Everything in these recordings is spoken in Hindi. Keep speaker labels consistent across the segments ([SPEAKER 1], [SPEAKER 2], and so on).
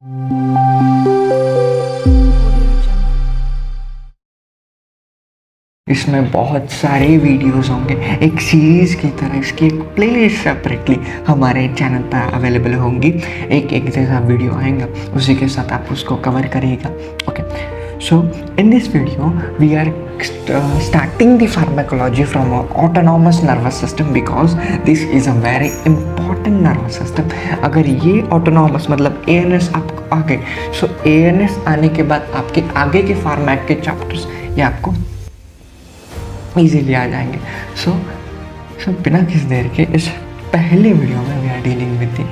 [SPEAKER 1] इसमें बहुत सारे वीडियोस होंगे, एक सीरीज़ की तरह इसकी एक प्लेलिस्ट सेपरेटली हमारे चैनल पर अवेलेबल होंगी। एक जैसा वीडियो आएगा उसी के साथ आप उसको कवर करिएगा। Okay, so in this video we are starting the pharmacology from our autonomous nervous system because this is a very important nervous system। अगर ये autonomous मतलब ANS आपको आ गए, सो ANS आने के बाद आपके आगे के फार्मैक के चैप्टर्स ये आपको इजीली आ जाएंगे। सो बिना किसी देर के इस पहले वीडियो में we are dealing with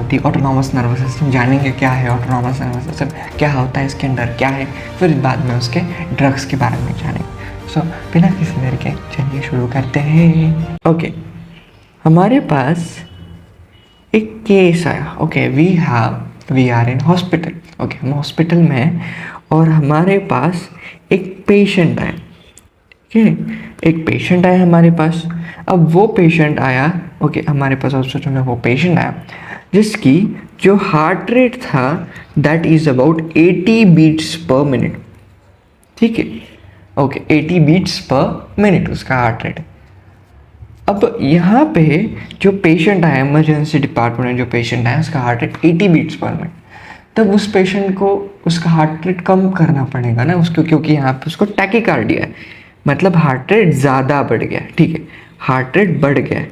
[SPEAKER 1] the autonomous nervous system. जानेंगे क्या है ऑटोनॉमस नर्वस सिस्टम, क्या होता है इसके अंदर, क्या है, फिर बाद में उसके ड्रग्स के बारे में जानेंगे। सो बिना किसी देर के चलिए शुरू करते हैं। ओके, हमारे पास एक केस आया। Okay, we are in hospital. Okay, हम हॉस्पिटल में हैं और हमारे पास एक पेशेंट आया। एक पेशेंट आया हमारे पास। अब वो पेशेंट आया, ओके, हमारे पास हॉस्पिटल में वो पेशेंट आया जिसकी जो हार्ट रेट था that is about 80 beats per minute. ठीक है, ओके, 80 बीट्स पर मिनट उसका हार्ट रेट। अब यहाँ पे जो पेशेंट आया, इमरजेंसी डिपार्टमेंट में जो पेशेंट आया उसका heart rate 80 beats per minute. तब उस पेशेंट को उसका हार्ट रेट कम करना पड़ेगा ना उसको, क्योंकि यहाँ पे उसको टैकीकार्डिया है, मतलब हार्ट रेट ज़्यादा बढ़ गया। ठीक है, हार्ट रेट बढ़ गया है।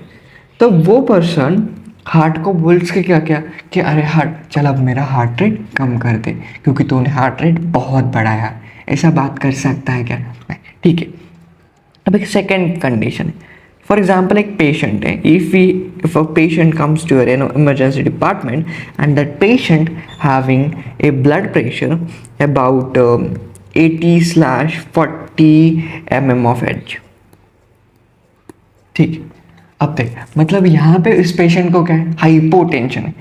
[SPEAKER 1] तो वो पर्सन हार्ट को बोल के क्या क्या कि अरे हार्ट चल अब मेरा हार्ट रेट कम कर दे क्योंकि तूने हार्ट रेट बहुत बढ़ाया। ऐसा बात कर सकता है क्या? नहीं। ठीक है, अब एक सेकेंड कंडीशन है। फॉर एग्जाम्पल एक पेशेंट है, if a patient comes to your emergency department and that patient having a blood pressure about 80/40 mm of edge। ठीक, अब देख, मतलब यहाँ पे इस पेशेंट को क्या है, हाइपोटेंशन है।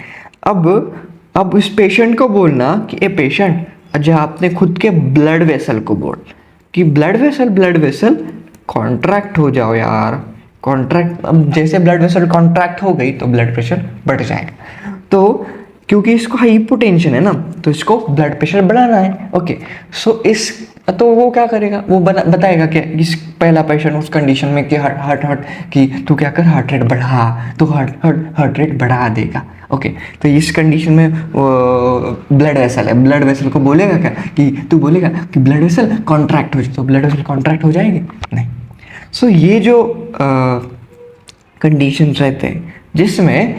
[SPEAKER 1] अब इस पेशेंट को बोलना कि ए पेशेंट, अच्छा आपने खुद के ब्लड वेसल को बोल कि ब्लड वेसल कॉन्ट्रैक्ट हो जाओ यार, कॉन्ट्रैक्ट। अब जैसे ब्लड वेसल कॉन्ट्रैक्ट हो गई तो ब्लड प्रेशर बढ़ जाएगा। तो क्योंकि इसको हाइपोटेंशन है ना, तो इसको ब्लड प्रेशर बढ़ाना है। ओके, सो तो वो क्या करेगा, वो बताएगा कि इस पहला पेशेंट उस कंडीशन में कि हार्ट कि तू क्या कर, हार्ट रेट बढ़ा, तो हार्ट रेट बढ़ा देगा। ओके, तो इस कंडीशन में ब्लड वेसल है, ब्लड वेसल को बोलेगा क्या कि तू बोलेगा कि ब्लड वेसल कॉन्ट्रैक्ट हो जाए, तो ब्लड वेसल कॉन्ट्रैक्ट हो जाएगी नहीं। सो ये जो कंडीशंस रहते हैं जिसमें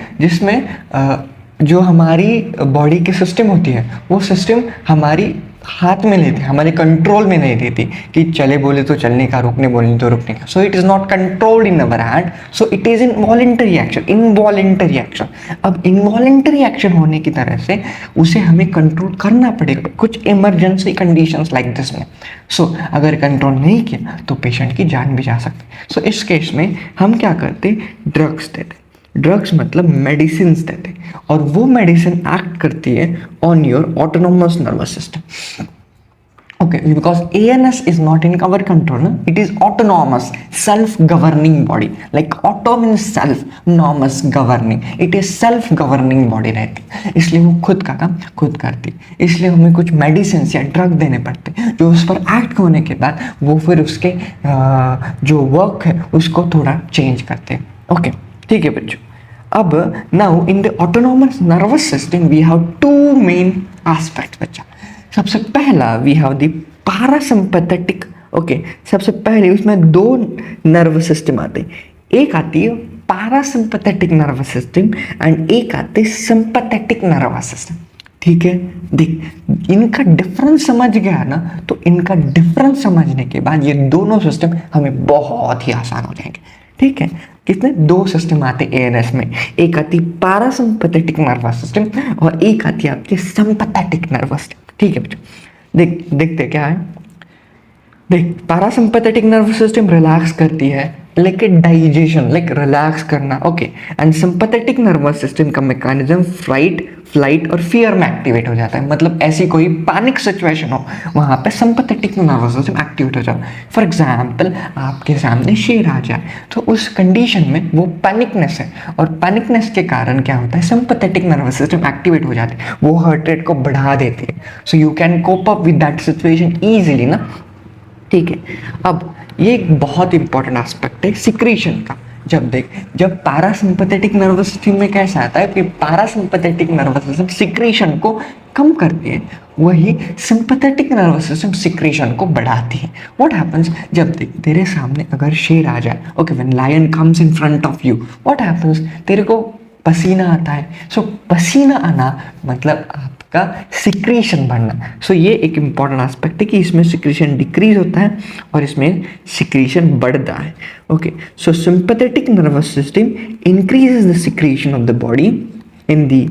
[SPEAKER 1] जो हमारी बॉडी की सिस्टम होती है वो सिस्टम हमारी हाथ में लेती है, हमारे कंट्रोल में नहीं देती कि चले बोले तो चलने का, रुकने बोले तो रुकने का। So it is not controlled in our hand, so it is involuntary action. अब इनवॉलेंटरी एक्शन होने की तरह से उसे हमें कंट्रोल करना पड़ेगा कुछ इमरजेंसी कंडीशंस लाइक दिस में। सो अगर कंट्रोल नहीं किया तो पेशेंट की जान भी जा सकती है। सो इस केस में हम क्या करते, ड्रग्स देते। ड्रग्स मतलब मेडिसिन देते और वो मेडिसिन एक्ट करती है on your autonomous nervous system. Okay, because ANS is not in our control, it is autonomous self governing body. Like auto means self, nomous governing, it is self governing body रहती, इसलिए वो खुद का काम खुद करती। इसलिए हमें कुछ मेडिसिन या ड्रग देने पड़ते जो उस पर एक्ट होने के बाद वो फिर उसके जो वर्क है उसको थोड़ा चेंज करते हैं। ओके, ठीक है बच्चों। अब now in the autonomous nervous system we have two main aspects बच्चा। सबसे पहला we have the parasympathetic. Okay, सबसे पहले उसमें दो नर्वस सिस्टम आते हैं, एक आती है पैरासिम्पैथेटिक नर्वस सिस्टम एंड एक आते सिंपैथेटिक नर्वस सिस्टम। ठीक है, देख इनका डिफरेंस समझ गया ना, तो इनका डिफरेंस समझने के बाद ये दोनों सिस्टम हमें बहुत ही आसान हो जाएंगे। ठीक है, कितने दो सिस्टम आते ANS में, एक आती पैरासिम्पैथेटिक नर्वस सिस्टम और एक आती है आपकी सिंपैथेटिक नर्वस सिस्टम। ठीक है बच्चों, देखते क्या है। देख, पैरासिम्पैथेटिक नर्वस सिस्टम रिलैक्स करती है like a digestion, like relax करना, okay. And sympathetic nervous system का मैकेनिज्म फ्लाइट फ्लाइट और फियर में एक्टिवेट हो जाता है। मतलब ऐसी कोई पैनिक सिचुएशन हो, वहाँ पे सिंपैथेटिक नर्वस सिस्टम एक्टिवेट हो जाता है। फॉर एग्जाम्पल, आपके सामने शेर आ जाए, तो उस कंडीशन में वो पैनिकनेस है, और पैनिकनेस के कारण क्या होता है, सिंपैथेटिक नर्वस सिस्टम एक्टिवेट हो जाते हैं, वो हार्ट रेट को बढ़ा देते हैं। So you can cope up with that situation easily ना, ठीक है। अब ये एक बहुत इंपॉर्टेंट एस्पेक्ट है सिक्रीशन का। जब पैरासिम्पैथेटिक नर्वस सिस्टम में कैसा आता है कि पैरासिम्पैथेटिक नर्वस सिस्टम सिक्रीशन को कम करती है, वही सिंपैथेटिक नर्वस सिस्टम सिक्रीशन को बढ़ाती है। व्हाट हैपेंस, जब देख तेरे सामने अगर शेर आ जाए, okay, when lion comes in front of you, what happens, तेरे को पसीना आता है। सो पसीना आना मतलब आपका सिक्रीशन बढ़ना। सो ये एक इंपॉर्टेंट एस्पेक्ट है कि इसमें सिक्रीशन डिक्रीज होता है और इसमें सिक्रीशन बढ़ता है, okay. So sympathetic nervous system increases the secretion of the body in the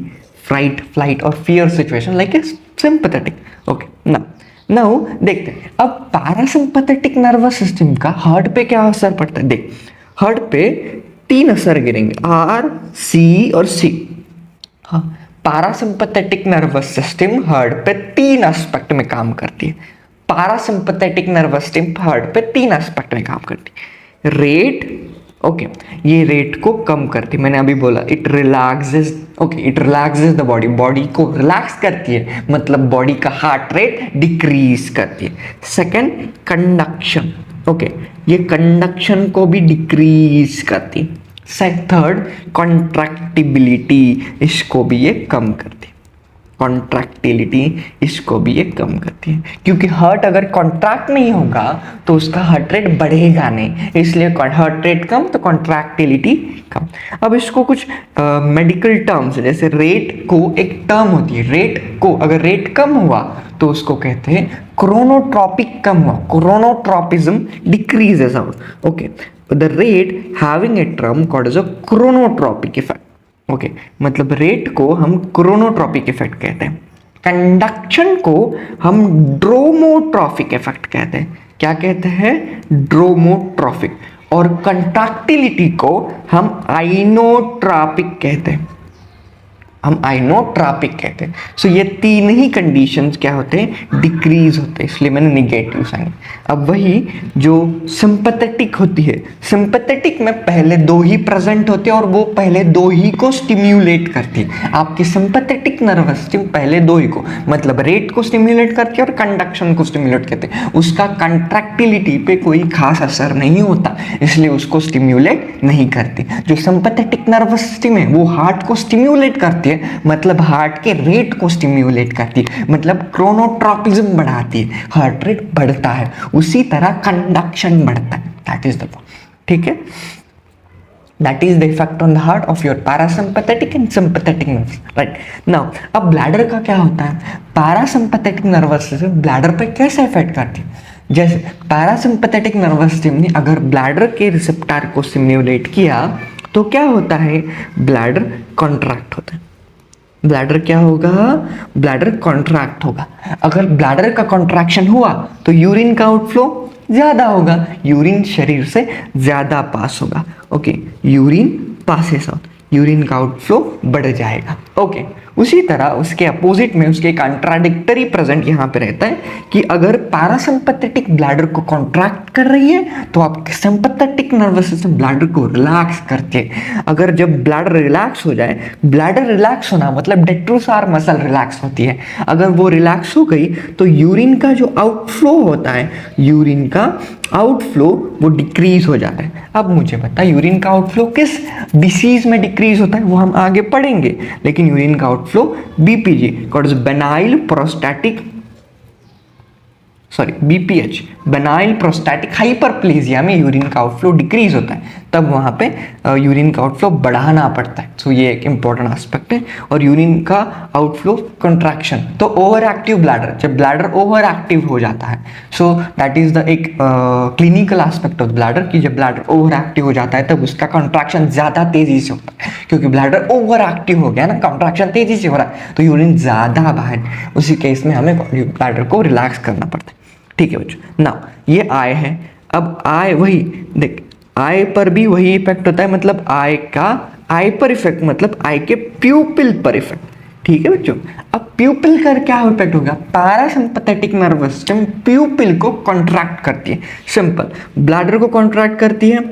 [SPEAKER 1] flight flight और fear situation like a sympathetic, okay. Now देखते हैं अब पैरासिम्पैथेटिक नर्वस सिस्टम का हार्ट पे क्या असर पड़ता है। देख, हार्ट पे 3 असर गिरेंगे, आर, सी और सी। हाँ, पैरासिम्पैथेटिक नर्वस सिस्टम हार्ट पे 3 एस्पेक्ट में काम करती है। पैरासिम्पैथेटिक नर्वस सिस्टम हार्ट पे 3 एस्पेक्ट में काम करती है। रेट, ओके, ये रेट को कम करती है, मैंने अभी बोला it relaxes, okay, it relaxes the body, body को रिलैक्स करती है, मतलब बॉडी का हार्ट रेट डिक्रीज करती है। सेकंड, कंडक्शन, ओके, ये कंडक्शन को भी डिक्रीज करती है। थर्ड, कॉन्ट्रैक्टिबिलिटी, इसको भी ये कम करती है। कॉन्ट्रैक्टिलिटी, इसको भी ये कम करती है, क्योंकि हार्ट अगर कॉन्ट्रैक्ट नहीं होगा तो उसका हार्ट रेट बढ़ेगा नहीं, इसलिए हार्ट रेट कम तो कॉन्ट्रैक्टिलिटी कम। अब इसको कुछ मेडिकल टर्म्स, जैसे रेट को एक टर्म होती है, रेट को अगर रेट कम हुआ तो उसको कहते हैं क्रोनोट्रॉपिक कम हुआ, chronotropism decreases out, okay. The rate having a term called as a chronotropic effect, okay, मतलब रेट को हम क्रोनोट्रॉपिक इफेक्ट कहते हैं। कंडक्शन को हम ड्रोमोट्रॉपिक इफेक्ट कहते हैं। क्या कहते हैं? ड्रोमोट्रॉपिक। और कंट्रैक्टिलिटी को हम आइनोट्रॉपिक कहते हैं, हम आइनोट्रॉपिक कहते हैं। सो ये 3 ही कंडीशंस क्या होते हैं? डिक्रीज होते हैं, इसलिए मैंने निगेटिव साइन। अब वही जो सिंपैथेटिक होती है, सिंपैथेटिक में पहले 2 ही प्रेजेंट होते हैं और वो पहले 2 ही को स्टिम्युलेट करती है। आपकी सिंपैथेटिक नर्वस सिस्टम पहले 2 ही को, मतलब रेट को स्टिम्युलेट करती है और कंडक्शन को स्टिम्युलेट करते हैं। उसका कंट्रैक्टिलिटी पे कोई खास असर नहीं होता, इसलिए उसको स्टिम्युलेट नहीं करती। जो सिंपैथेटिक नर्वस सिस्टम है वो हार्ट को स्टिम्युलेट करती है, मतलब हार्ट के रेट को स्टिम्युलेट करती है, मतलब क्रोनोट्रॉपिज्म बढ़ाती है, हार्ट रेट बढ़ता है, उसी तरह कंडक्शन बढ़ता है। दैट इज द पॉइंट, ठीक है। That is the effect on the heart of your parasympathetic and sympathetic nerves, right? Now, अब ब्लैडर का क्या होता है? पैरासिम्पैथेटिक नर्वस सिस्टम ब्लैडर पे कैसे इफेक्ट करती है? जैसे पैरासिम्पैथेटिक नर्वस सिस्टम ने अगर ब्लैडर के रिसेप्टर को स्टिम्युलेट किया तो क्या होता है? ब्लैडर कॉन्ट्रैक्ट होता है। ब्लैडर क्या होगा? ब्लैडर कॉन्ट्रैक्ट होगा। अगर ब्लैडर का कॉन्ट्रैक्शन हुआ तो यूरिन का आउटफ्लो ज़्यादा होगा, यूरिन शरीर से ज़्यादा पास होगा, okay, urine passes out, urine का आउटफ्लो बढ़ जाएगा, ओके। उसी तरह उसके अपोजिट में उसके कॉन्ट्राडिक्टरी प्रेजेंट यहाँ पे रहता है कि अगर पैरासिम्पैथेटिक ब्लैडर को कॉन्ट्रैक्ट कर रही है तो आपके सिंपैथेटिक नर्वस सिस्टम ब्लैडर को रिलैक्स करती है। अगर जब ब्लैडर रिलैक्स हो जाए, ब्लैडर रिलैक्स होना मतलब डेट्रोसार मसल रिलैक्स होती है, अगर वो रिलैक्स हो गई तो यूरिन का जो आउटफ्लो होता है, यूरिन का आउटफ्लो वो डिक्रीज हो जाता है। अब मुझे बता, यूरिन का आउटफ्लो किस डिसीज में डिक्रीज होता है वो हम आगे पढ़ेंगे, लेकिन यूरिन का outflow BPG called benign prostatic BPH, benign prostatic hyperplasia में यूरिन का आउटफ्लो डिक्रीज होता है, तब वहाँ पे यूरिन का आउटफ्लो बढ़ाना पड़ता है। सो ये एक इंपॉर्टेंट एस्पेक्ट है। और यूरिन का आउटफ्लो कंट्रैक्शन, तो ओवर एक्टिव ब्लैडर, जब ब्लैडर ओवर एक्टिव हो जाता है, सो दैट इज द एक क्लिनिकल एस्पेक्ट ऑफ ब्लैडर कि जब ब्लैडर ओवर एक्टिव हो जाता है तब उसका कंट्रैक्शन ज़्यादा तेजी से होता है, क्योंकि ब्लैडर ओवर एक्टिव हो गया ना, कंट्रैक्शन तेजी से हो रहा है तो यूरिन ज़्यादा बाहर, उसी केस में हमें ब्लैडर को रिलैक्स करना पड़ता है, ठीक है बच्चों। नाउ ये आई है। अब आई वही देख, आई पर भी वही इफेक्ट होता है, मतलब आई का आई पर इफेक्ट मतलब आई के प्यूपिल पर इफेक्ट। ठीक है बच्चों, अब प्यूपिल का क्या इफेक्ट होगा, पैरासिम्पैथेटिक नर्वस सिस्टम प्यूपिल को कॉन्ट्रैक्ट करती है, सिंपल, ब्लैडर को कॉन्ट्रैक्ट करती है,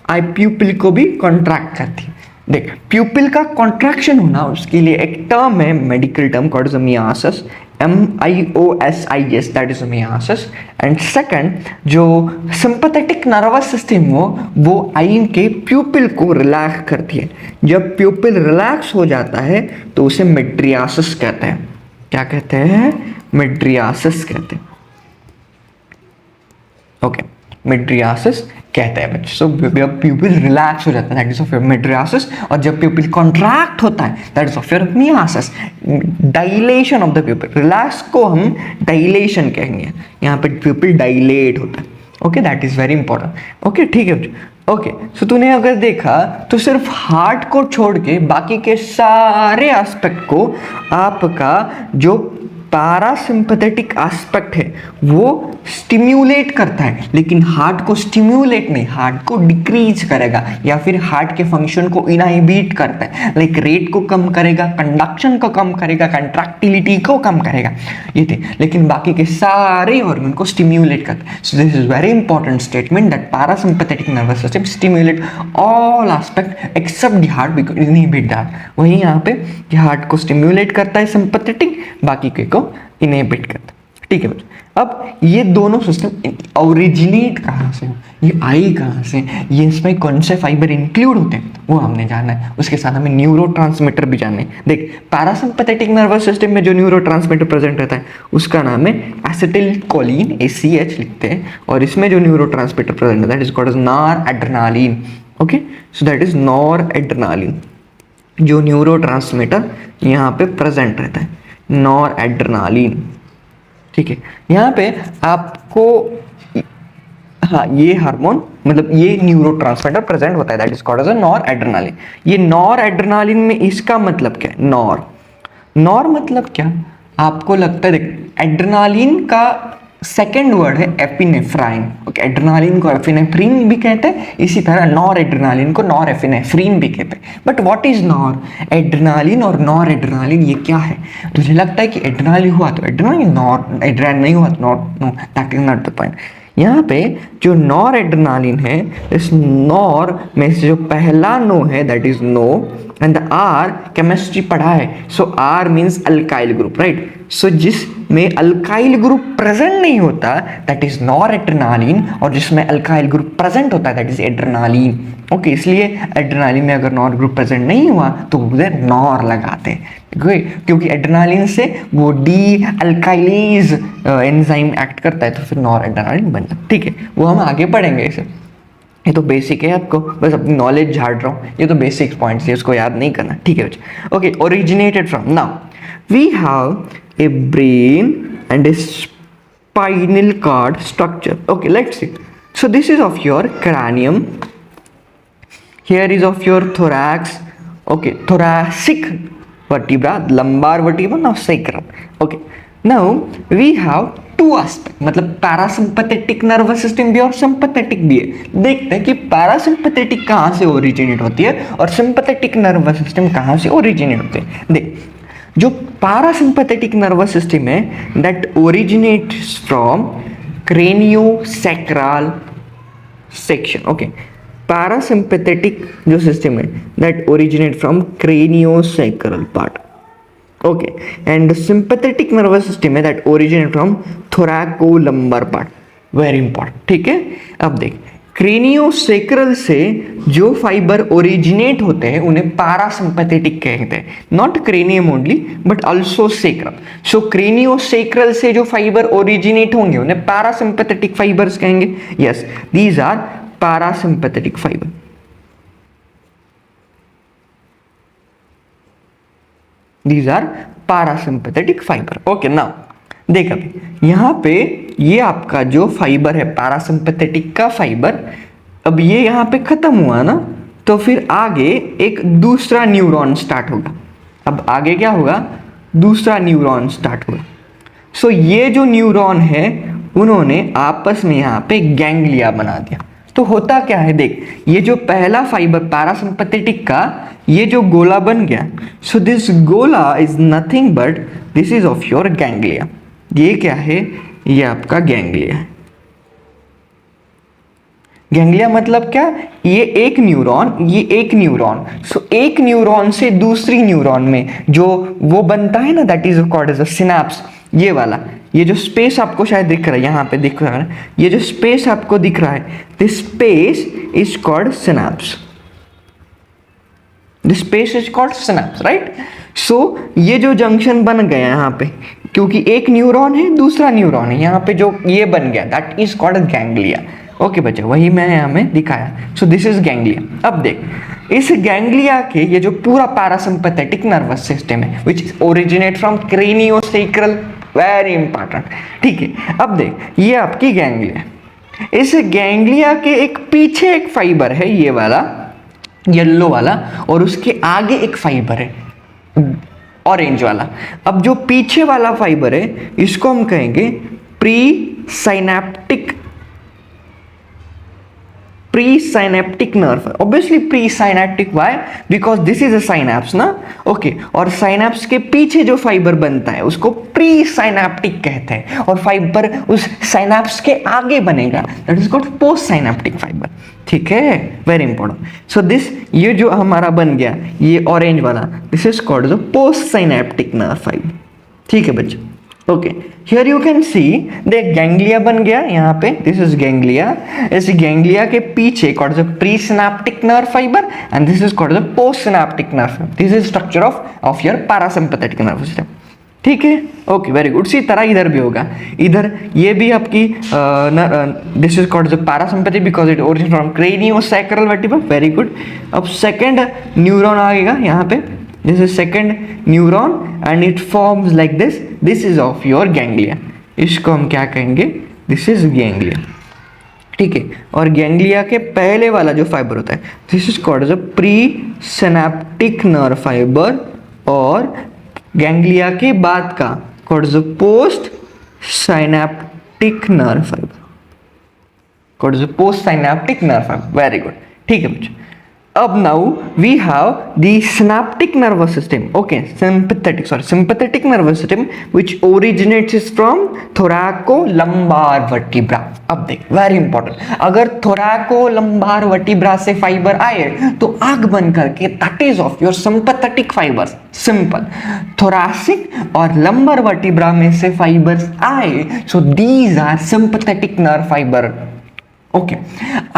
[SPEAKER 1] आई प्यूपिल को भी कॉन्ट्रैक्ट करती है। देख, प्यूपिल का कॉन्ट्रैक्शन होना, उसके लिए एक टर्म है, medical term called as miosis, MIOSIS, that is miosis. And second, जो सिंपैथेटिक नर्वस सिस्टम हो वो आई के प्यूपिल को रिलैक्स करती है। जब प्यूपिल रिलैक्स हो जाता है तो उसे मिड्रियासिस कहते हैं। क्या कहते हैं, मिड्रियासिस कहते हैं। ओके, मिड्रियासिस कहते हैं बच्चे। सो जब प्यूपिल रिलैक्स हो जाता है that is of your mydriasis, और जब प्यूपिल कॉन्ट्रैक्ट होता है that is of your myiasis, dilation of the प्यूपिल। Relax को हम डाइलेशन कहेंगे, यहाँ पे प्यूपिल डाइलेट होता है। Okay, that is very important. Okay, ठीक है बच्चे। ओके, सो तूने अगर देखा तो सिर्फ हार्ट को छोड़ के बाकी के सारे एस्पेक्ट को आपका जो पैरासिम्पैथेटिक एस्पेक्ट है वो स्टिम्युलेट करता है, लेकिन हार्ट को स्टिम्युलेट नहीं, हार्ट को डिक्रीज करेगा या फिर हार्ट के फंक्शन को इनहिबिट करता है, लाइक रेट को कम करेगा, कंडक्शन को कम करेगा, कंट्रैक्टिलिटी को कम करेगा, ये थे। लेकिन बाकी के सारे ऑर्गन को स्टिम्युलेट करता है। So this is very important statement that parasympathetic nervous system stimulate all aspect except the heart because inhibit that. वही यहाँ पे हार्ट को स्टिम्युलेट करता है सिंपैथेटिक, बाकी के को इनहिबिट करता है। ठीक है बच्चों, अब ये दोनों सिस्टम ओरिजिनेट कहाँ से, ये आई कहाँ से, ये इसमें कौन से फाइबर इंक्लूड होते हैं वो हमने जाना है। उसके साथ हमें न्यूरोट्रांसमीटर भी जानना है। देख, पैरासिम्पैथेटिक नर्वस सिस्टम में जो न्यूरोट्रांसमीटर प्रेजेंट रहता है उसका नाम है एसिटिलकोलिन, ACH लिखते हैं, और इसमें जो न्यूरोट्रांसमीटर प्रेजेंट है that is called as noradrenaline. Okay, so that is noradrenaline जो न्यूरोट्रांसमीटर यहाँ पे प्रेजेंट रहता है, नॉरएड्रेनालिन। ठीक है, यहाँ पे आपको हाँ ये हार्मोन मतलब ये न्यूरोट्रांसमीटर प्रेजेंट होता है that is called as noradrenaline. ये नॉरएड्रेनालिन में इसका मतलब क्या है, नॉर मतलब क्या, आपको लगता है देख, एड्रेनालिन का सेकेंड वर्ड है एपिनेफ्राइन। ओके, एड्रेनालिन को एपिनेफ्रीन भी कहते हैं, इसी तरह नॉर एड्रेनालिन को नॉर एपिनेफ्रीन भी कहते हैं। But what is nor adrenaline और नॉर एड्रेनालिन, ये क्या है? तुझे लगता है कि एड्रेनालिन हुआ तो एड्रेनालिन, नॉर एड्रेनालिन नहीं हुआ तो no, that is not the point. यहाँ पे जो नॉर एड्रेनालिन है, इस नॉर में से जो पहला नो है that is no, and the R chemistry पढ़ा है, so R means alkyl group, right. So जिसमें अल्काइल ग्रुप प्रेजेंट नहीं होता दैट इज नॉर एड्रेनालिन, और जिसमें अल्काइल ग्रुप प्रेजेंट होता है दैट इज एड्रेनालिन। ओके, इसलिए एड्रेनालिन में अगर नॉर ग्रुप प्रेजेंट नहीं हुआ तो उधर नॉर लगाते हैं, क्योंकि एड्रेनालिन से वो डी अल्काइलेज एंजाइम एक्ट करता है तो फिर नॉर एड्रेनालिन बनता है। ठीक है, वो हम आगे पढ़ेंगे इसे, ये तो बेसिक है, आपको बस अपनी नॉलेज झाड़ रहा हूँ, ये तो बेसिक पॉइंट्स है, उसको याद नहीं करना। ठीक है बच्चे। Okay, originated from, now we have a brain and a spinal cord structure. Okay, let's see. So this is of your cranium, here is of your thorax, okay, thoracic vertebra, lumbar vertebra, now sacrum. Okay, now we have two aspect, मतलब पैरासिम्पैथेटिक नर्वस सिस्टम भी और सिंपैथेटिक भी है। देखते हैं कि पैरासिम्पैथेटिक कहाँ से ओरिजिनेट होती है और सिंपैथेटिक नर्वस सिस्टम कहाँ से ओरिजिनेट होते हैं। देख, जो पैरासिम्पैथेटिक नर्वस सिस्टम है that originates from craniosacral section. Okay, parasympathetic जो सिस्टम है that originate from craniosacral part. Okay, and sympathetic nervous system है that originate from thoracolumbar part. Very important. ठीक है, अब देख, क्रेनियोसैक्रल से जो फाइबर ओरिजिनेट होते हैं उन्हें पैरासिम्पैथेटिक कहते हैं, not cranium only but also sacrum. So craniosacral से जो फाइबर ओरिजिनेट होंगे उन्हें पैरासिम्पैथेटिक फाइबर्स कहेंगे। Yes, these are parasympathetic fibre. These are parasympathetic fiber. Okay, now देख, अभी यहाँ पे ये आपका जो फाइबर है पैरासिम्पैथेटिक का फाइबर, अब ये यहाँ पे खत्म हुआ ना, तो फिर आगे एक दूसरा न्यूरॉन स्टार्ट होगा। अब आगे क्या होगा, दूसरा न्यूरॉन स्टार्ट होगा। सो ये जो न्यूरॉन है उन्होंने आपस में यहाँ पे गैंग्लिया बना दिया। तो होता क्या है देख, ये जो पहला फाइबर पैरासिम्पथेटिक का ये जो गोला बन गया, सो दिस गोला is nothing but this is of your ganglia. ये क्या है, ये आपका गैंग्लिया है। गैंग्लिया मतलब क्या, ये एक न्यूरॉन, ये एक न्यूरॉन, सो एक न्यूरॉन से दूसरी न्यूरॉन में जो वो बनता है ना, that is called as a synapse. ये वाला, ये जो स्पेस आपको शायद दिख रहा है, यहाँ पे दिख रहा है, ये जो स्पेस आपको दिख रहा है, this space is called synapse. This space is called synapse, right. So ये जो जंक्शन बन गया यहाँ पे, क्योंकि एक न्यूरॉन है दूसरा न्यूरॉन है, यहाँ पे जो ये बन गया that is called ganglia. Okay बच्चा, वही मैं यहाँ में दिखाया। सो दिस इज गैंग्लिया। अब देख, इस गैंग्लिया के ये जो पूरा पैरासिम्पैथेटिक नर्वस सिस्टम है विच ओरिजिनेट फ्रॉम क्रेनियोसैक्रल, वेरी इंपॉर्टेंट, ठीक है। अब देख, ये आपकी गैंग्लिया, इस गैंग्लिया के एक पीछे एक फाइबर है, ये वाला येलो वाला, और उसके आगे एक फाइबर है ऑरेंज वाला। अब जो पीछे वाला फाइबर है इसको हम कहेंगे pre nerve. Obviously pre synaptic, why, because this is a synapse ना, ओके। और साइनैप्स के पीछे जो फाइबर बनता है उसको प्री साइनेप्टिक कहते हैं, और फाइबर उस साइनैप्स के आगे बनेगा, that is called post synaptic fibre, ठीक है, वेरी इंपॉर्टेंट। सो दिस, ये जो हमारा बन गया ये ऑरेंज वाला, this is called the post synaptic nerve fibre, ठीक है बच्चों। Okay, here you can see the ganglia बन गया यहाँ पे, दिस इज गैंग्लिया। इस गैंग्लिया के पीछे called the pre synaptic nerve fibre and this is called the post synaptic nerve fibre. This is structure of your parasympathetic nerve system, ठीक है। Okay, very good. उसी तरह इधर भी होगा, इधर ये भी आपकी this is called the parasympathetic because it originate from craniosacral vertebra, very good. अब सेकंड न्यूरॉन आएगा यहाँ पे, this is second neuron and it forms like this, this is of your ganglia. इसको हम क्या कहेंगे, दिस इज गैंग्लिया, ठीक है। और गैंग्लिया के पहले वाला जो फाइबर होता है, this is called the pre synaptic nerve fibre, और गैंग्लिया के बाद का called the post synaptic nerve fibre, called the post synaptic nerve fibre, very good, ठीक है बच्चों। अब now we have the synaptic nervous system, okay, sympathetic nervous system which originates from thoracolumbar vertebra। अब देख, very important, अगर thoracolumbar vertebra से फाइबर आए तो आग बन करके that is of your sympathetic fibers, simple। thoracic और lumbar vertebra में से फाइबर्स आए, so these are sympathetic nerve fiber, okay.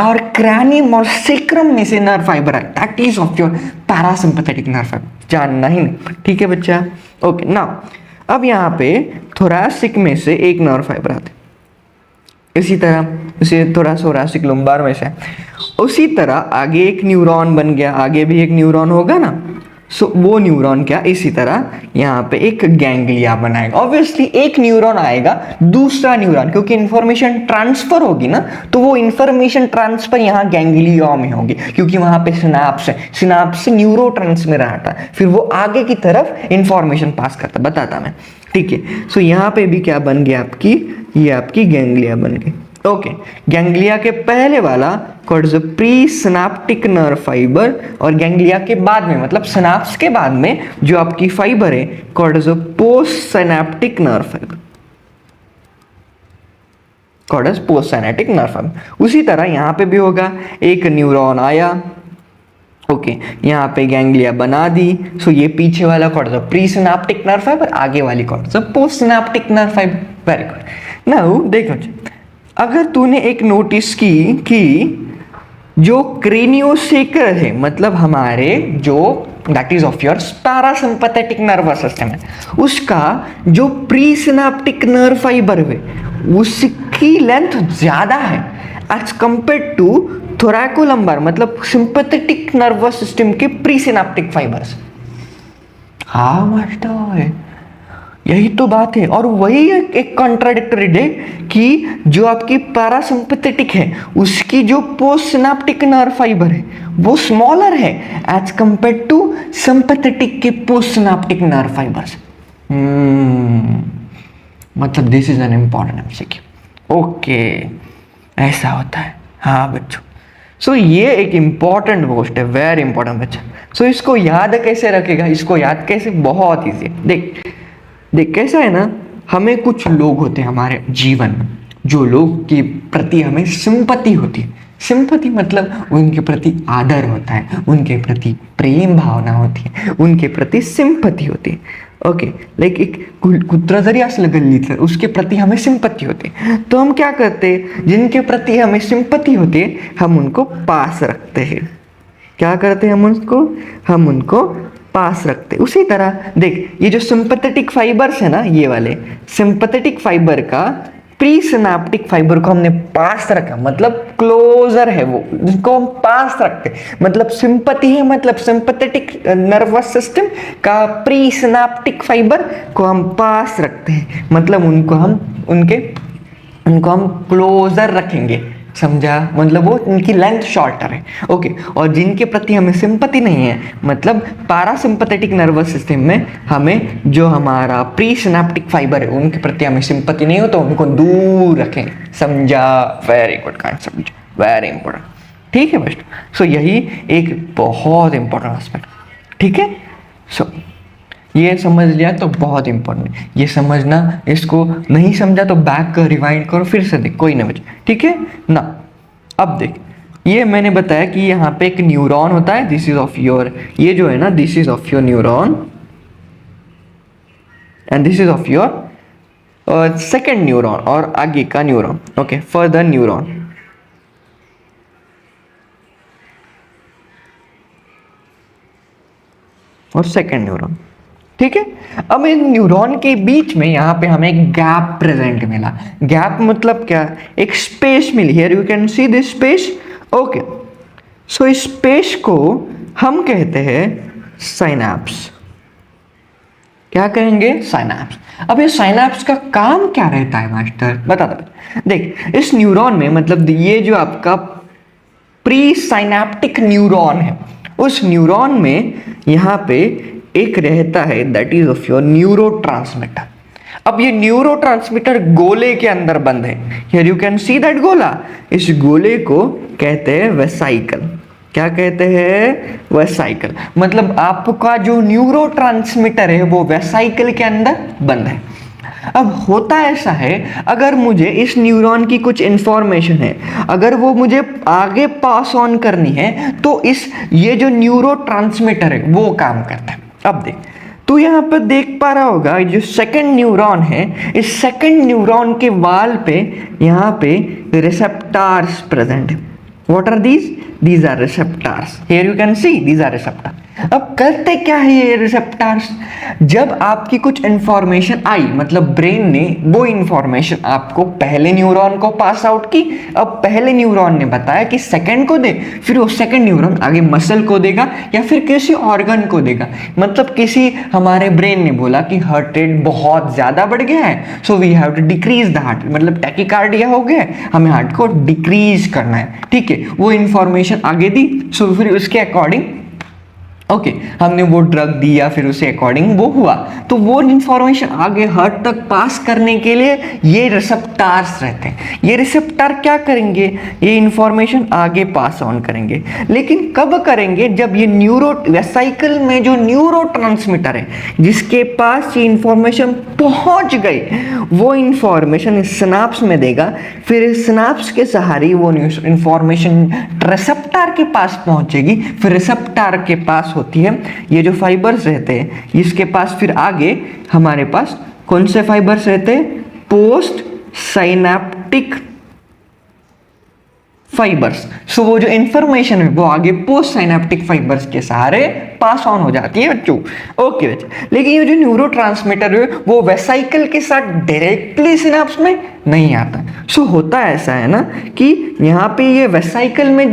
[SPEAKER 1] और क्रैनियम और सेक्रम में से नर्व फाइबर है, that is of your parasympathetic nerve fibre, जानना ही नहीं, ठीक है बच्चा। ओके, नाउ अब यहाँ पे थोरैसिक में से एक नर्व फाइबर आते, इसी तरह इसे थोरैसिक लुम्बार में से, उसी तरह आगे एक न्यूरॉन बन गया, आगे भी एक न्यूरॉन होगा ना, सो वो न्यूरॉन क्या, इसी तरह यहाँ पे एक गैंग्लिया बनाएगा। ऑब्वियसली एक न्यूरॉन आएगा, दूसरा न्यूरॉन, क्योंकि इंफॉर्मेशन ट्रांसफर होगी ना, तो वो इंफॉर्मेशन ट्रांसफर यहाँ गैंग्लिया में होगी, क्योंकि वहाँ पे सिनाप्स है, सिनाप्स से न्यूरोट्रांसमीटर आता है, फिर वो आगे की तरफ इंफॉर्मेशन पास करता, बताता मैं, ठीक है। सो यहाँ पे भी क्या बन गया आपकी, ये आपकी गैंग्लिया बन गई, ओके। गैंग्लिया के पहले वाला called the pre synaptic nerve fibre, और गैंग्लिया के बाद में, मतलब सिनाप्स के बाद में जो आपकी फाइबर है called the post synaptic nerve fibre, called as post synaptic nerve fibre. उसी तरह यहाँ पे भी होगा, एक न्यूरॉन आया, ओके, यहाँ पे गैंग्लिया बना दी, सो ये पीछे वाला called the pre synaptic nerve fibre, आगे वाली called the post synaptic nerve fibre, very good. Now देखो, अगर तूने एक नोटिस की कि जो क्रेनियोसैक्रल है, मतलब हमारे जो that is of your parasympathetic nervous system है, उसका जो प्री सिनेप्टिक नर्व फाइबर है उसकी लेंथ ज्यादा है एज कंपेयर टू थोरैकोलम्बार, मतलब सिंपैथेटिक नर्वस सिस्टम के प्री सिनेप्टिक फाइबर्स। हाँ मास्टर, यही तो बात है, और वही एक कॉन्ट्राडिक्टरी है कि जो आपकी पैरासिम्पैथेटिक है उसकी जो पोस्ट सिनेप्टिक नर्व फाइबर है वो स्मॉलर है एज कंपेयर टू सिंपैथेटिक के पोस्ट सिनेप्टिक नर्व फाइबर्स। मतलब this is an important MCQ, okay, ऐसा होता है, हाँ बच्चों। सो ये एक इम्पॉर्टेंट पोस्ट है, वेरी इंपॉर्टेंट बच्चा। सो इसको याद कैसे रखेगा, इसको याद कैसे, बहुत ईजी है। देख देख कैसा है ना, हमें कुछ लोग होते हैं हमारे जीवन में, जो लोग के प्रति हमें सिंपैथी होती है। सिंपैथी मतलब उनके प्रति आदर होता है, उनके प्रति प्रेम भावना होती है, उनके प्रति सिंपैथी होती है। ओके, लाइक एक कुत्रा जरी असलं गल्लीचं, उसके प्रति हमें सिंपैथी होती है। तो हम क्या करते हैं, जिनके प्रति हमें सिंपैथी होती है हम उनको पास रखते हैं। क्या करते हैं हम उनको पास रखते। उसी तरह देख, ये जो सिंपैथेटिक फाइबर्स है ना, ये वाले सिंपैथेटिक फाइबर का प्री सिनेप्टिक फाइबर को हमने पास रखा, मतलब क्लोजर है वो, जिसको हम पास रखते हैं। मतलब सिंपैथी है, मतलब सिंपैथेटिक नर्वस सिस्टम का प्री सिनेप्टिक फाइबर को हम पास रखते हैं, मतलब उनको हम क्लोजर रखेंगे, समझा? मतलब वो उनकी लेंथ शॉर्टर है। ओके, और जिनके प्रति हमें सिंपैथी नहीं है, मतलब पैरासिम्पैथेटिक नर्वस सिस्टम में हमें जो हमारा प्री सिनेप्टिक फाइबर है उनके प्रति हमें सिंपैथी नहीं हो तो उनको दूर रखें, समझा? Very good concept, very important. ठीक है बच्चों, सो यही एक बहुत इंपॉर्टेंट एस्पेक्ट। ठीक है, सो ये समझ लिया तो बहुत इंपॉर्टेंट है ये समझना। इसको नहीं समझा तो बैक कर, रिवाइंड करो, फिर से देख, कोई ना बचे। ठीक है ना? अब देख, ये मैंने बताया कि यहाँ पे एक न्यूरॉन होता है, दिस इज ऑफ योर, ये जो है ना, this is of your neuron and this is of your second neuron, और आगे का न्यूरॉन। ओके, फर्दर न्यूरॉन, और सेकेंड न्यूरॉन। ठीक है, अब इन न्यूरॉन के बीच में यहाँ पे हमें एक गैप प्रेजेंट मिला। गैप मतलब क्या? एक स्पेस मिली। Here you can see this space. Okay, so इस स्पेस को हम कहते हैं साइनैप्स। क्या कहेंगे? साइनैप्स। अब ये साइनैप्स का काम क्या रहता है मास्टर, बता दो। देख, इस न्यूरॉन में, मतलब ये जो आपका प्री साइनैप्टिक न्यूरॉन है, उस न्यूरॉन में यहाँ पे एक रहता है, that is of your neurotransmitter. अब ये न्यूरोट्रांसमीटर गोले के अंदर बंद है। Here you can see that गोला। इस गोले को कहते हैं वेसाइकल। क्या कहते हैं? वेसाइकल। मतलब आपका जो न्यूरोट्रांसमीटर है वो वेसाइकल के अंदर बंद है। अब होता ऐसा है, अगर मुझे इस न्यूरॉन की कुछ इंफॉर्मेशन है, अगर वो मुझे आगे पास ऑन करनी है, तो ये जो न्यूरोट्रांसमीटर है वो काम करता है। अब देख, तू यहाँ पर देख पा रहा होगा, जो सेकंड न्यूरॉन है, इस सेकंड न्यूरॉन के वाल पे यहाँ पे रिसेप्टर्स प्रेजेंट है। What are these? These are receptors. Here you can see these are receptors. अब करते क्या है ये रिसेप्टर्स? जब आपकी कुछ इंफॉर्मेशन आई, मतलब ब्रेन ने वो इंफॉर्मेशन आपको पहले न्यूरॉन को पास आउट की, अब पहले न्यूरॉन ने बताया कि सेकंड को दे, फिर वो सेकंड न्यूरॉन आगे मसल को देगा या फिर किसी ऑर्गन को देगा। मतलब किसी हमारे ब्रेन ने बोला कि हार्ट रेट बहुत ज़्यादा बढ़ गया है, so we have to decrease the heart, मतलब टैकीकार्डिया हो गया है, हमें हार्ट को डिक्रीज करना है। ठीक है, वो इंफॉर्मेशन आगे दी, सो फिर उसके अकॉर्डिंग ओके हमने वो ड्रग दी या फिर उसे अकॉर्डिंग वो हुआ, तो वो इंफॉर्मेशन आगे हार्ट तक पास करने के लिए ये रिसेप्टर्स रहते हैं। ये रिसेप्टर क्या करेंगे? ये इंफॉर्मेशन आगे पास ऑन करेंगे। लेकिन कब करेंगे? जब ये वेसाइकल में जो न्यूरोट्रांसमीटर है जिसके पास ये इंफॉर्मेशन पहुंच गई, वो इंफॉर्मेशन इस सिनाप्स में देगा, फिर इस सिनाप्स के सहारे वो इंफॉर्मेशन रिसेप्टर के पास पहुंचेगी, फिर रिसेप्टर के पास होती है ये जो फाइबर्स रहते हैं, इसके पास फिर आगे हमारे पास कौन से फाइबर्स रहते हैं? Post synaptic fibres. सो वो जो इंफॉर्मेशन है वो आगे पोस्ट साइनैप्टिक फाइबर्स के सहारे पास ऑन हो जाती है बच्चों। ओके बच्चों, लेकिन ये जो न्यूरोट्रांसमीटर है वो वेसाइकल के साथ डायरेक्टली सिनाप्स में नहीं आता। सो होता ऐसा है ना कि यहाँ पे ये वेसाइकल में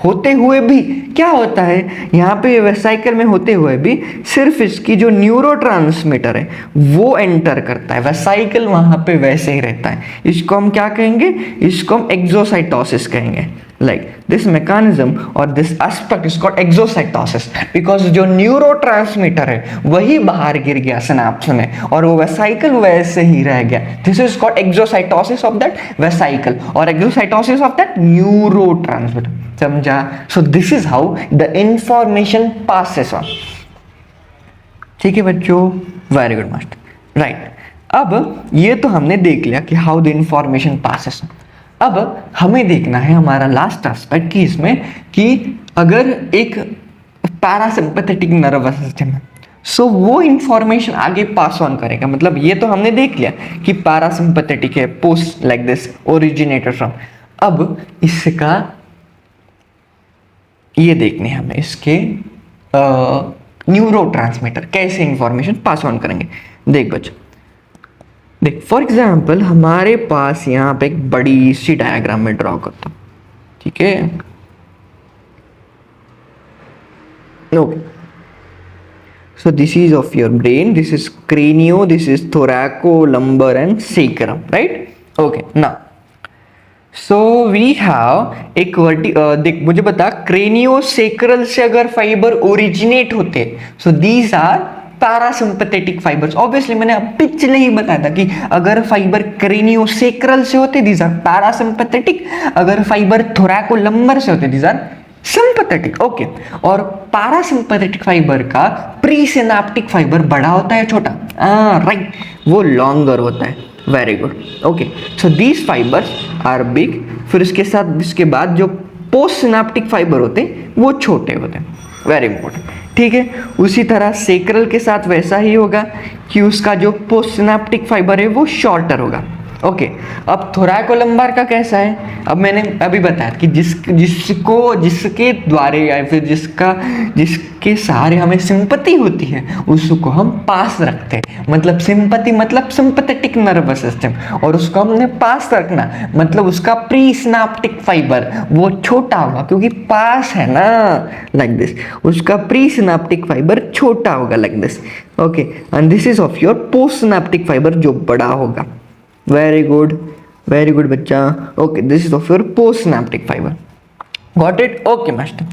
[SPEAKER 1] होते हुए भी क्या होता है, यहाँ पे वेसाइकल में होते हुए भी सिर्फ इसकी जो न्यूरोट्रांसमीटर है वो एंटर करता है, वेसाइकल वहाँ पे वैसे ही रहता है। इसको हम क्या कहेंगे? इसको हम एक्सोसाइटोसिस कहेंगे। like this mechanism or this aspect is called exocytosis because जो न्यूरोट्रांसमीटर है वही बाहर गिर गया सिनेप्स में और वो वेसाइकल वैसे ही रह गया. This is called exocytosis of that vesicle और एक्सोसाइटोसिस ऑफ दैट न्यूरोट्रांसमीटर. समझा? सो this is how the information passes on. ठीक है बच्चों, वेरी गुड मास्टर. राइट, अब ये तो हमने देख लिया कि हाउ द इंफॉर्मेशन पासेस. अब हमें देखना है हमारा लास्ट एस्पेक्ट कि इसमें कि अगर एक पैरासिम्पैथेटिक नर्वस सिस्टम है सो वो इंफॉर्मेशन आगे पास ऑन करेगा. मतलब ये तो हमने देख लिया कि पैरासिम्पैथेटिक है, post like this originated from. अब इसका ये देखने हमें इसके न्यूरोट्रांसमीटर कैसे इंफॉर्मेशन पास ऑन करेंगे. देख बच्चों, देख फॉर एग्जाम्पल हमारे पास यहाँ पे एक बड़ी सी डायग्राम में ड्रॉ करता हूँ. ठीक है, okay. So this is of your brain, this is cranio, this is thoraco, lumbar and sacrum. Right, okay. Now so we have एक देख मुझे बता, क्रेनियो सेक्रल से अगर फाइबर ओरिजिनेट होते so these are parasympathetic fibres. Obviously मैंने अब पिछले ही बताया था कि अगर फाइबर क्रेनियो सेक्रल से होते दीज आर पैरासिम्पैथेटिक, अगर फाइबर थोरैकोलंबर से होते दीज आर सिंपैथेटिक. ओके, और पैरासिम्पैथेटिक फाइबर का प्री सिनेप्टिक फाइबर बड़ा होता है छोटा? राइट, वो लॉन्गर होता है. Very good. Okay, so these fibres are big. फिर इसके बाद जो पोस्ट सिनेप्टिक फाइबर होते हैं वो छोटे होते हैं. Very important. ठीक है, उसी तरह सेक्रल के साथ वैसा ही होगा कि उसका जो पोस्ट सिनेप्टिक फाइबर है वो शॉर्टर होगा. ओके, अब थोरैकोलंबार का कैसा है? अब मैंने अभी बताया कि जिसके द्वारे या फिर जिसके सहारे हमें सिंपैथी होती है उसको हम पास रखते हैं. मतलब सिंपैथी मतलब सिंपैथेटिक नर्वस सिस्टम, और उसको हमने पास रखना मतलब उसका प्री सिनेप्टिक फाइबर वो छोटा होगा क्योंकि पास है ना, लाइक दिस. उसका प्री सिनेप्टिक फाइबर छोटा होगा like this. Okay, and this is of your post synaptic fibre जो बड़ा होगा. वेरी गुड बच्चा. Okay, this is of your post synaptic fibre. Got it? Okay master.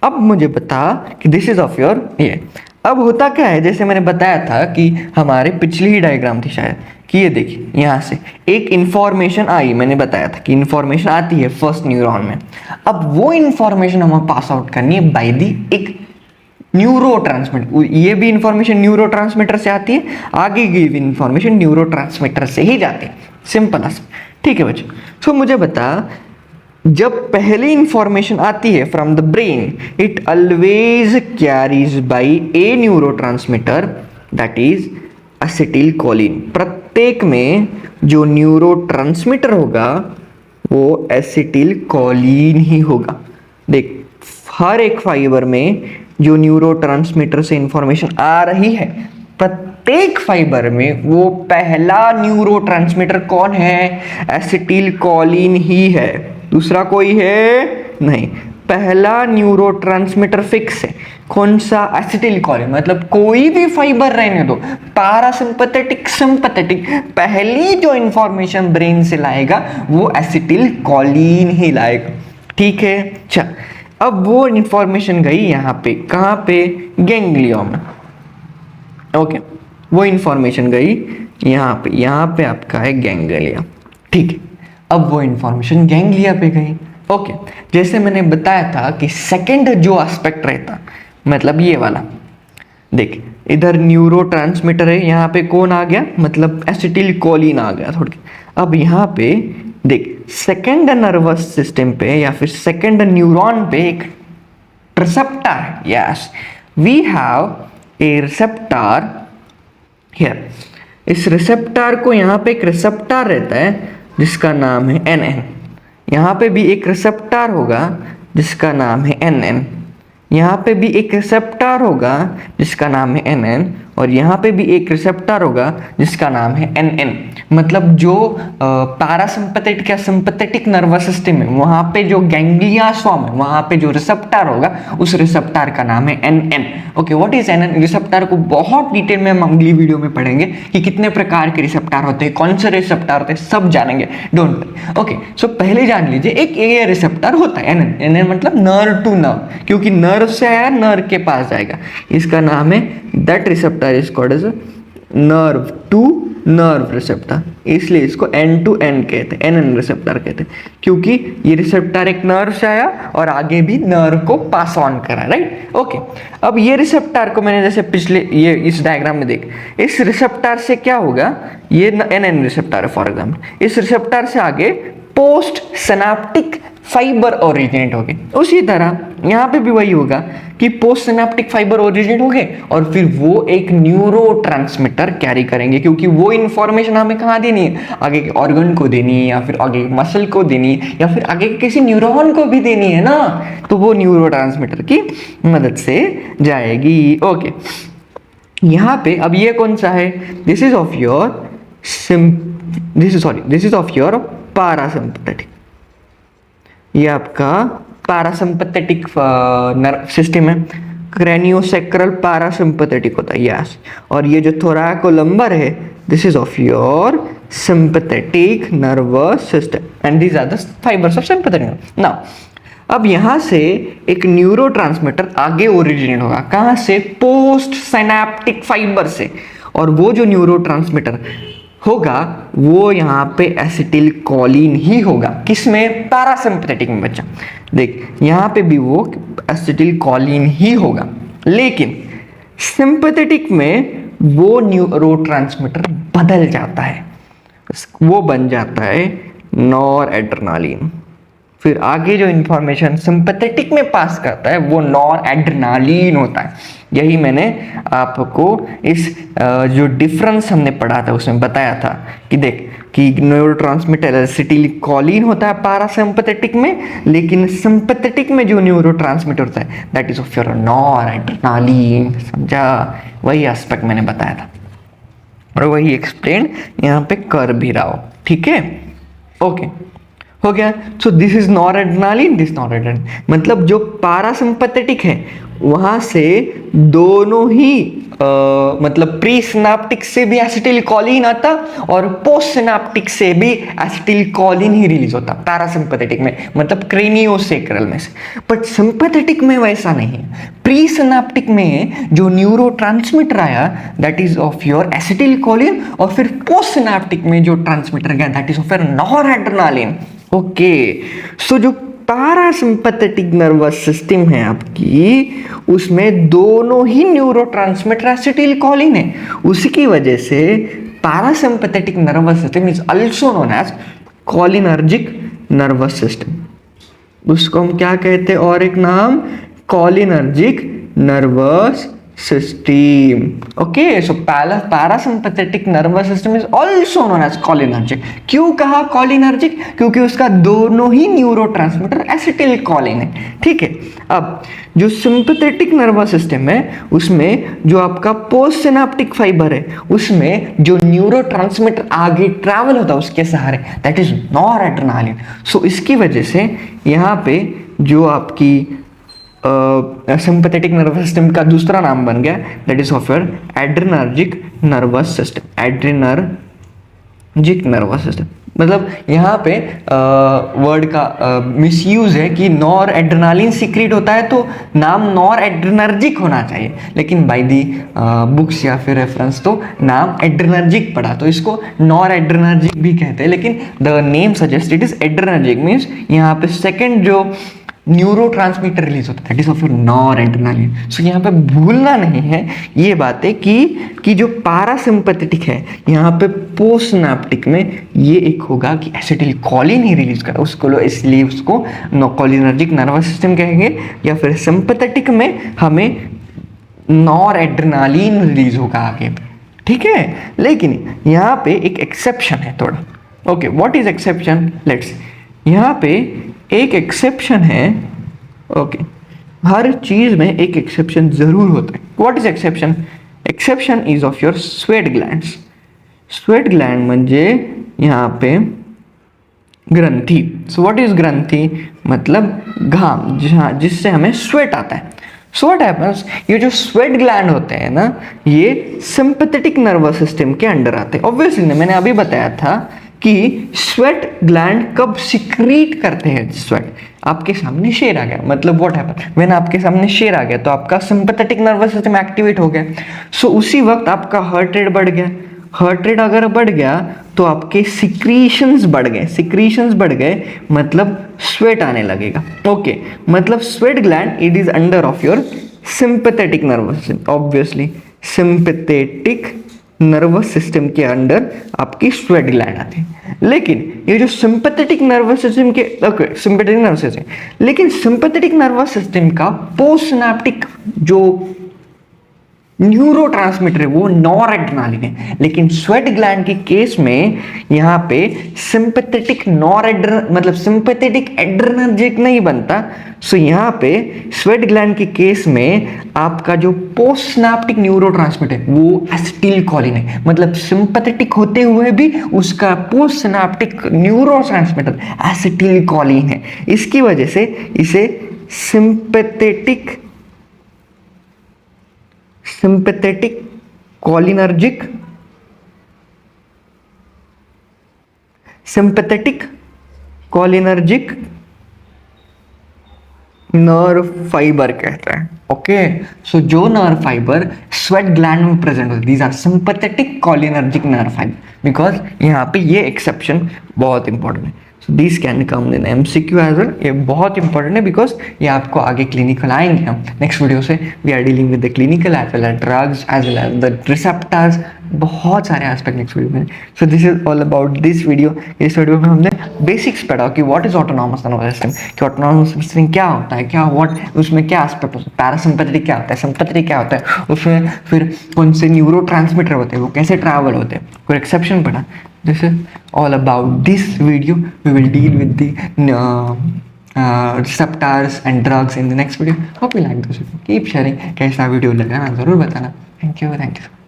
[SPEAKER 1] अब मुझे बता कि दिस इज ऑफ योर ये. अब होता क्या है, जैसे मैंने बताया था कि हमारे पिछली ही डायग्राम थी शायद कि ये देखिए यहाँ से एक इंफॉर्मेशन आई. मैंने बताया था कि इंफॉर्मेशन आती है फर्स्ट न्यूरॉन में. अब वो इंफॉर्मेशन हमें पास आउट करनी है बाय दी एक न्यूरोट्रांसमीटर. ये भी इंफॉर्मेशन न्यूरोट्रांसमीटर से आती है, आगे की भी इंफॉर्मेशन न्यूरोट्रांसमीटर से ही जाती है. सिंपल. ठीक है बच्चों. सो मुझे बता, जब पहली इंफॉर्मेशन आती है from the brain it always carries by a neurotransmitter that is acetylcholine. प्रत्येक में जो न्यूरोट्रांसमीटर होगा वो एसिटिलकोलिन ही होगा. देख, हर एक फाइबर में जो न्यूरोट्रांसमीटर से इंफॉर्मेशन आ रही है प्रत्येक फाइबर में वो पहला न्यूरोट्रांसमीटर कौन है? एसिटिलकोलिन ही है. दूसरा कोई है नहीं. पहला न्यूरोट्रांसमीटर फिक्स है. कौन सा? एसिटिलकोलिन. मतलब कोई भी फाइबर रहने दो, पैरासिम्पैथेटिक सिंपैथेटिक, पहली जो इंफॉर्मेशन ब्रेन से लाएगा वो एसिटिलकोलिन ही लाएगा. ठीक है. चल, अब वो इंफॉर्मेशन गई यहाँ पे, कहाँ पे? गैंग्लिया में. ओके, वो इंफॉर्मेशन गई यहाँ पे आपका है गैंग्लिया. ठीक है, अब वो इंफॉर्मेशन गैंग्लिया पे गई. ओके, जैसे मैंने बताया था कि सेकंड जो एस्पेक्ट रहता मतलब ये वाला, देख इधर न्यूरोट्रांसमीटर है, यहाँ पे कौन आ गया? मतलब एसिटिलकोलिन आ गया थोड़ी. अब यहाँ पे देख सेकंड नर्वस सिस्टम पे या फिर सेकंड न्यूरॉन पे एक रिसेप्टर है. Yes, we have a receptor here. इस रिसेप्टर को यहाँ पे एक रिसेप्टर रहता है जिसका नाम है NN. यहाँ पे भी एक रिसेप्टर होगा जिसका नाम है NN. यहाँ पे भी एक रिसेप्टर होगा जिसका नाम है NN. और यहाँ पे भी एक रिसेप्टर होगा जिसका नाम है NN। मतलब जो पैरासिम्पथेटिक या सिंपैथेटिक नर्वस सिस्टम है वहाँ पे जो गैंग्लिया स्वाम है वहाँ पे जो रिसेप्टर होगा उस रिसेप्टर का नाम है NN। Okay, what is NN? Receptor को बहुत डिटेल में हम अगली वीडियो में पढ़ेंगे कि कितने प्रकार के रिसेप्टर होते हैं, कौन से रिसेप्टर होते हैं, सब जानेंगे, डोंट वरी। ओके, सो पहले जान लीजिए एक ये रिसेप्टर होता है NN मतलब नर्व टू नर्व, क्योंकि नर्व से आया नर्व के पास जाएगा, इसका नाम है that receptor is called as nerve to nerve receptor, इसलिए इसको N टू N कहते हैं, NN रिसेप्टर कहते हैं, क्योंकि ये रिसेप्टर एक नर्व से आया और आगे भी नर्व को पास ऑन करा, राइट। ओके, अब ये रिसेप्टर को मैंने जैसे पिछले ये इस डायग्राम में देख, इस रिसेप्टर से क्या होगा, ये NN रिसेप्टर है फॉर एग्जाम्पल, इस रिसेप्टर से आगे पोस्ट सिनेप्टिक फाइबर ओरिजिनेट हो गए। उसी तरह यहाँ पे भी वही होगा कि पोस्ट सिनेप्टिक फाइबर ओरिजिनेट हो गए और फिर वो एक न्यूरोट्रांसमीटर कैरी करेंगे, क्योंकि वो इंफॉर्मेशन हमें कहाँ देनी है, आगे के ऑर्गन को देनी है या फिर आगे मसल को देनी है या फिर आगे किसी न्यूरॉन को भी देनी है ना, तो वो न्यूरोट्रांसमीटर की मदद से जाएगी। ओके, यहाँ पे अब ये कौन सा है, this is of your parasympathetic, ये आपका पैरासिम्पैथेटिक नर्व सिस्टम है, क्रेनियोसैक्रल पैरासिम्पैथेटिक होता है, यस। और ये जो थोरैकोलम्बर है this is of your sympathetic nervous system and these are the fibres of sympathetic nerve. Now अब यहाँ से एक न्यूरोट्रांसमीटर आगे ओरिजिनेट होगा, कहाँ से, पोस्ट सिनेप्टिक फाइबर से, और वो जो न्यूरोट्रांसमीटर होगा वो यहाँ पे एसिटिल कोलिन ही होगा, किसमें, पैरासिम्पैथेटिक में। बच्चा देख यहाँ पे भी वो एसिटिल कोलिन ही होगा, लेकिन सिंपैथेटिक में वो न्यूरोट्रांसमीटर बदल जाता है, वो बन जाता है नॉरएड्रेनालिन। फिर आगे जो इंफॉर्मेशन सिंपैथेटिक में पास करता है वो नॉरएड्रेनालिन होता है। यही मैंने आपको इस जो डिफरेंस हमने पढ़ा था उसमें बताया था कि देख कि न्यूरोट्रांसमीटर एसिटिलकोलिन होता है पैरासिम्पैथेटिक में, लेकिन सिंपैथेटिक में जो न्यूरोट्रांसमीटर होता है that is of your noradrenaline. समझा, वही एस्पेक्ट मैंने बताया था और वही एक्सप्लेन यहाँ पे कर भी रहा हो, ठीक है। ओके, हो गया। सो this is noradrenaline, this noradrenaline, मतलब जो पैरासिम्पैथेटिक है वहां से दोनों ही मतलब प्री सिनेप्टिक से भी एसिटिलकोलिन आता और पोस्ट सिनेप्टिक से भी एसिटिलकोलिन ही रिलीज होता पैरासिम्पैथेटिक में, मतलब क्रेनियोसैक्रल में से। बट सिंपैथेटिक में वैसा नहीं है। प्री सिनेप्टिक में जो न्यूरोट्रांसमीटर आया that is of your acetylcholine, और फिर पोस्ट सिनेप्टिक में जो ट्रांसमीटर गया that is of your noradrenaline. Okay, so जो पैरासिम्पैथेटिक नर्वस सिस्टम है आपकी उसमें दोनों ही न्यूरोट्रांसमीटर एसिटिलकोलिन है, उसकी वजह से parasympathetic nervous system is also known as cholinergic nervous system. उसको हम क्या कहते हैं, और एक नाम cholinergic nervous system. Okay, so parasympathetic nervous system is also known as cholinergic. क्यों कहा कोलिनर्जिक, क्योंकि उसका दोनों ही न्यूरोट्रांसमीटर एसिटिलकोलिन है, ठीक है। अब जो सिंपैथेटिक नर्वस सिस्टम है उसमें जो आपका पोस्ट सिनेप्टिक फाइबर है उसमें जो न्यूरोट्रांसमीटर आगे ट्रैवल होता है उसके सहारे दैट इज नॉरएड्रेनालिन। सो इसकी वजह से यहाँ पे जो आपकी सिंपैथेटिक नर्वस सिस्टम का दूसरा नाम बन गया that is of your adrenergic nervous system, adrenergic nervous system. मतलब यहाँ पे वर्ड का मिसयूज है कि नॉरएड्रेनालिन सीक्रेट होता है तो नाम नॉरएड्रेनर्जिक होना चाहिए, लेकिन बाय दी बुक्स या फिर रेफरेंस तो नाम एड्रेनर्जिक पड़ा तो इसको नॉरएड्रेनर्जिक भी कहते हैं, लेकिन the name suggested is adrenergic means यहाँ पे सेकेंड जो न्यूरोट्रांसमीटर रिलीज होता है that is of your noradrenaline. So यहाँ पे भूलना नहीं है ये बातें कि जो पैरासिम्पैथेटिक है यहाँ पे पोस्ट सिनेप्टिक में ये एक होगा कि एसिटिलकोलिन ही रिलीज करा उसको, इसलिए उसको कोलिनर्जिक नर्वस सिस्टम कहेंगे, या फिर सिंपैथेटिक में हमें नॉरएड्रेनालिन रिलीज होगा आगे, ठीक है। लेकिन यहाँ पे एक एक्सेप्शन है थोड़ा। Okay, what is exception, let's, यहाँ पे एक एक्सेप्शन है। ओके, हर चीज में एक एक्सेप्शन जरूर होता है। What is exception, exception is of your sweat glands. Sweat gland म्हणजे यहाँ पे ग्रंथि. सो व्हाट इज ग्रंथि? मतलब घाम, जहाँ जिससे हमें स्वेट आता है. सो व्हाट हैपन्स, ये जो स्वेट ग्लैंड होते हैं ना, ये सिंपैथेटिक नर्वस सिस्टम के अंडर आते हैं. ऑब्वियसली मैंने अभी बताया था कि स्वेट ग्लैंड कब सिक्रीट करते हैं स्वेट. आपके सामने शेर आ गया, मतलब व्हाट हैपन, व्हेन आपके सामने शेर आ गया तो आपका सिंपैथेटिक नर्वस सिस्टम एक्टिवेट हो गया. सो उसी वक्त आपका हार्ट रेट बढ़ गया. हार्ट रेट अगर बढ़ गया तो आपके सिक्रीशंस बढ़ गए. सिक्रीशंस बढ़ गए मतलब स्वेट आने लगेगा. ओके, मतलब sweat gland it is under of your sympathetic nervous system. Obviously sympathetic nervous system के अंडर आपकी स्वेट ग्लैंड आती है. लेकिन ये जो सिंपैथेटिक नर्वस सिस्टम के सिंपैथेटिक नर्वस सिस्टम, लेकिन सिंपैथेटिक नर्वस सिस्टम का पोस्ट सिनेप्टिक जो न्यूरोट्रांसमीटर है वो नॉरएड्रेनालिन है. लेकिन स्वेट ग्लैंड के केस में यहाँ पे सिंपैथेटिक मतलब सिंपैथेटिक एड्रेनर्जिक नहीं बनता. सो यहाँ पे स्वेट ग्लैंड के केस में आपका जो पोस्ट सिनेप्टिक न्यूरोट्रांसमीटर वो एसिटिलकोलिन है. मतलब सिंपैथेटिक होते हुए भी उसका पोस्ट सिनेप्टिक न्यूरोट्रांसमीटर एसिटिलकोलिन है. इसकी वजह से इसे सिंपैथेटिक कोलिनर्जिक नर्व फाइबर कहते हैं. ओके, सो जो नर्व फाइबर स्वेट ग्लैंड में प्रेजेंट होते, these are sympathetic cholinergic nerve fibre. Because यहाँ पे ये एक्सेप्शन बहुत इंपॉर्टेंट है. So this can come in MCQ as well. ये बहुत इंपॉर्टेंट है बिकॉज ये आपको आगे क्लिनिकल आएंगे. हम नेक्स्ट वीडियो से we are dealing with the clinical as well as drugs as well as the receptors. बहुत सारे एस्पेक्ट नेक्स्ट वीडियो में. So this is all about this video. इस वीडियो में हमने बेसिक्स पढ़ा कि what is autonomous nervous system, कि ऑटोनॉमस सिस्टम क्या होता है, क्या व्हाट उसमें क्या एस्पेक्ट होता है, पैरासिम्पैथेटिक क्या होता है, सिम्पैथेटिक क्या होता है, उसमें फिर कौन से न्यूरोट्रांसमीटर होते हैं, वो कैसे ट्रैवल होते हैं, कोई एक्सेप्शन पढ़ा. This is all about this video. We will deal with the receptors and drugs in the next video. Hope you like this video. Keep sharing. कैसा वीडियो लगा ना जरूर बताना. Thank you.